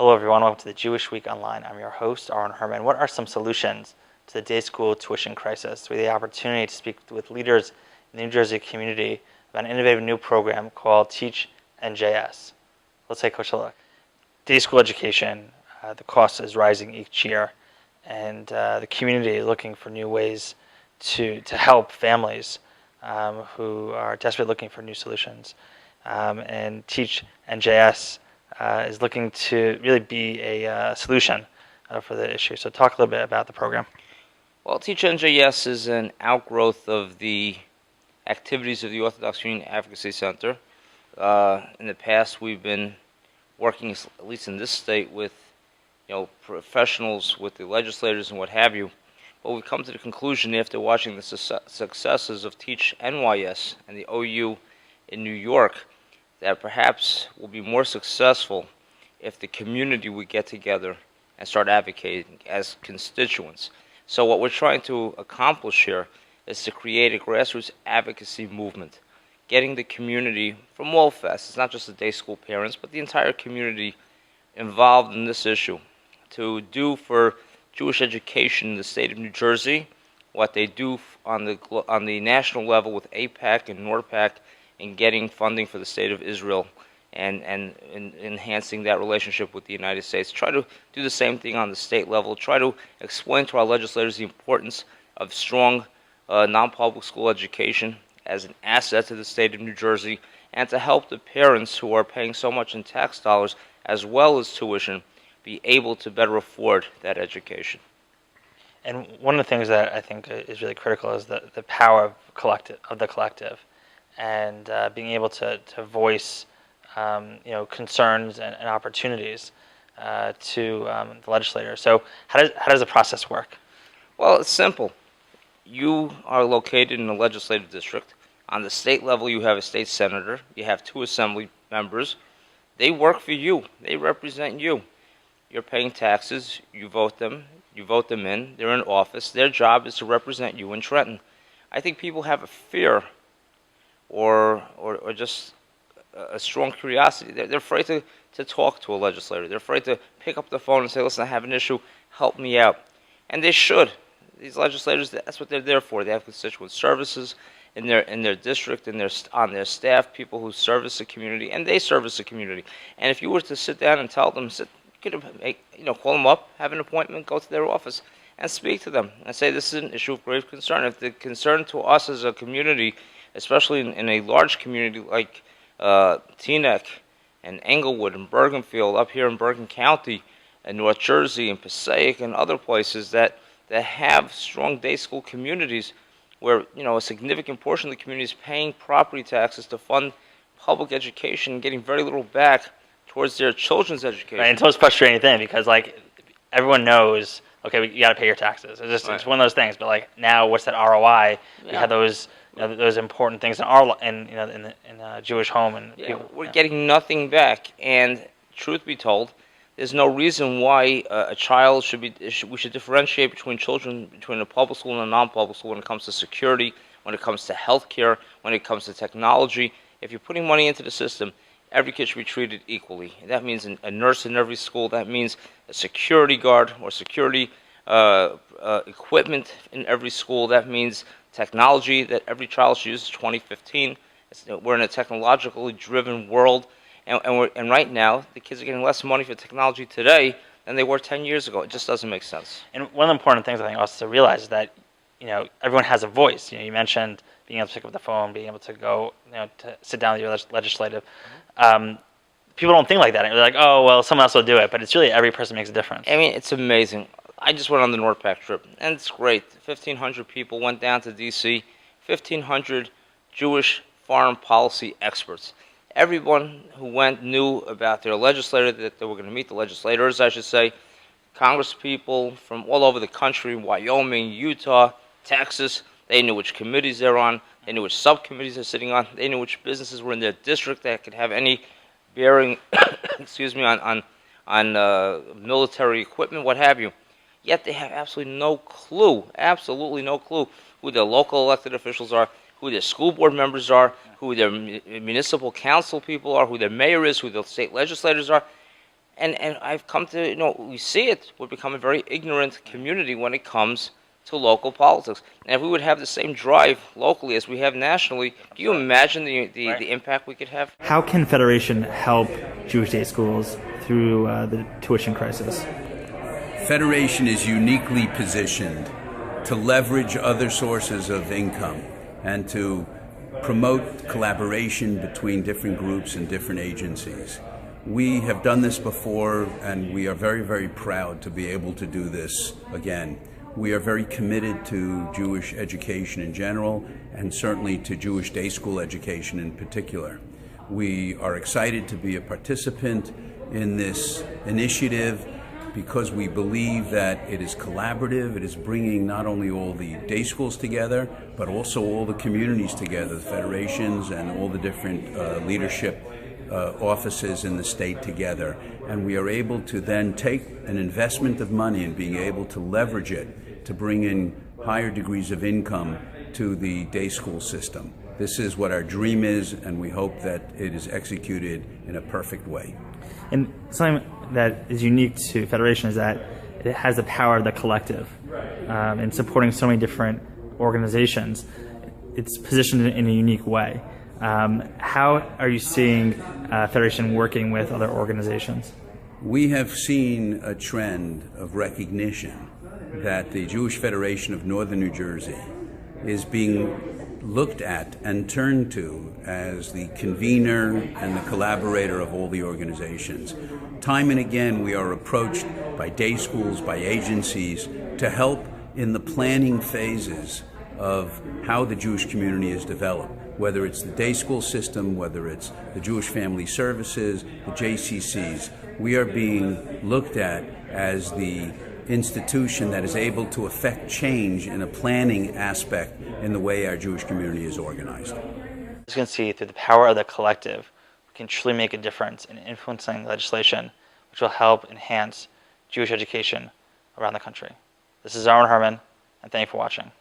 Hello everyone, welcome to the Jewish Week Online. I'm your host, Aaron Herman. What are some solutions to the day school tuition crisis? We had the opportunity to speak with leaders in the New Jersey community about an innovative new program called Teach NJS. Let's take a closer look. Day school education, the cost is rising each year, and the community is looking for new ways to help families who are desperately looking for new solutions. And Teach NJS is looking to really be a solution for the issue. So talk a little bit about the program. Well, Teach NJS is an outgrowth of the activities of the Orthodox Union Advocacy Center. In the past, we've been working, at least in this state, with professionals, with the legislators and what have you. But we've come to the conclusion after watching the successes of Teach NYS and the OU in New York that perhaps will be more successful if the community would get together and start advocating as constituents. So what we're trying to accomplish here is to create a grassroots advocacy movement, getting the community from all facets, it's not just the day school parents, but the entire community involved in this issue, to do for Jewish education in the state of New Jersey what they do on the national level with AIPAC and NORPAC in getting funding for the state of Israel and enhancing that relationship with the United States. Try to do the same thing on the state level. Try to explain to our legislators the importance of strong non-public school education as an asset to the state of New Jersey, and to help the parents who are paying so much in tax dollars as well as tuition be able to better afford that education. And one of the things that I think is really critical is the power of the collective, and being able to voice concerns and opportunities to the legislator. So how does the process work? Well, it's simple. You are located in a legislative district. On the state level, you have a state senator. You have 2 assembly members. They work for you. They represent you. You're paying taxes. You vote them. You vote them in. They're in office. Their job is to represent you in Trenton. I think people have a fear or just a strong curiosity. They're afraid to talk to a legislator. They're afraid to pick up the phone and say, listen, I have an issue, help me out. And they should. These legislators, that's what they're there for. They have constituent services in their district, and on their staff, people who service the community, and they service the community. And if you were to sit down and tell them, call them up, have an appointment, go to their office, and speak to them, and say this is an issue of grave concern. If the concern to us as a community, especially in a large community like Teaneck and Englewood and Bergenfield, up here in Bergen County, and North Jersey and Passaic and other places that have strong day school communities where a significant portion of the community is paying property taxes to fund public education and getting very little back towards their children's education. Right, and it's the most frustrating thing because everyone knows, okay, you got to pay your taxes. It's one of those things. But now, what's that ROI? Yeah. We have those those important things in a Jewish home, and we're getting nothing back. And truth be told, there's no reason why a child we should differentiate between children between a public school and a non-public school when it comes to security, when it comes to health care, when it comes to technology. If you're putting money into the system, every kid should be treated equally. That means a nurse in every school. That means a security guard or security equipment in every school. That means technology that every child should use. 2015. We're in a technologically driven world. And right now, the kids are getting less money for technology today than they were 10 years ago. It just doesn't make sense. And one of the important things I think also to realize is that everyone has a voice. You mentioned being able to pick up the phone, being able to go to sit down with your legislative. People don't think like that. They're like, oh well, someone else will do it. But it's really every person makes a difference. I mean, it's amazing. I just went on the NORPAC trip, and it's great. 1,500 people went down to D.C. 1,500 Jewish foreign policy experts. Everyone who went knew about their legislator, that they were going to meet the legislators, I should say, Congress people from all over the country, Wyoming, Utah, Texas. They knew which committees they're on. They knew which subcommittees they're sitting on. They knew which businesses were in their district that could have any bearing, on military equipment, what have you. Yet they have absolutely no clue who their local elected officials are, who their school board members are, who their municipal council people are, who their mayor is, who the state legislators are. And I've come to, we see it. We're becoming a very ignorant community when it comes to local politics. And if we would have the same drive locally as we have nationally, do you imagine the impact we could have? How can Federation help Jewish day schools through the tuition crisis? Federation is uniquely positioned to leverage other sources of income and to promote collaboration between different groups and different agencies. We have done this before, and we are very, very proud to be able to do this again. We are very committed to Jewish education in general, and certainly to Jewish day school education in particular. We are excited to be a participant in this initiative because we believe that it is collaborative. It is bringing not only all the day schools together, but also all the communities together, the federations and all the different leadership offices in the state together. And we are able to then take an investment of money and being able to leverage it to bring in higher degrees of income to the day school system. This is what our dream is, and we hope that it is executed in a perfect way. And something that is unique to Federation is that it has the power of the collective. In supporting so many different organizations, it's positioned in a unique way. How are you seeing Federation working with other organizations? We have seen a trend of recognition that the Jewish Federation of Northern New Jersey is being looked at and turned to as the convener and the collaborator of all the organizations. Time and again, we are approached by day schools, by agencies, to help in the planning phases of how the Jewish community is developed, whether it's the day school system, whether it's the Jewish Family Services, the JCCs. We are being looked at as the institution that is able to affect change in a planning aspect in the way our Jewish community is organized. As you can see, through the power of the collective, we can truly make a difference in influencing legislation which will help enhance Jewish education around the country. This is Aaron Herman, and thank you for watching.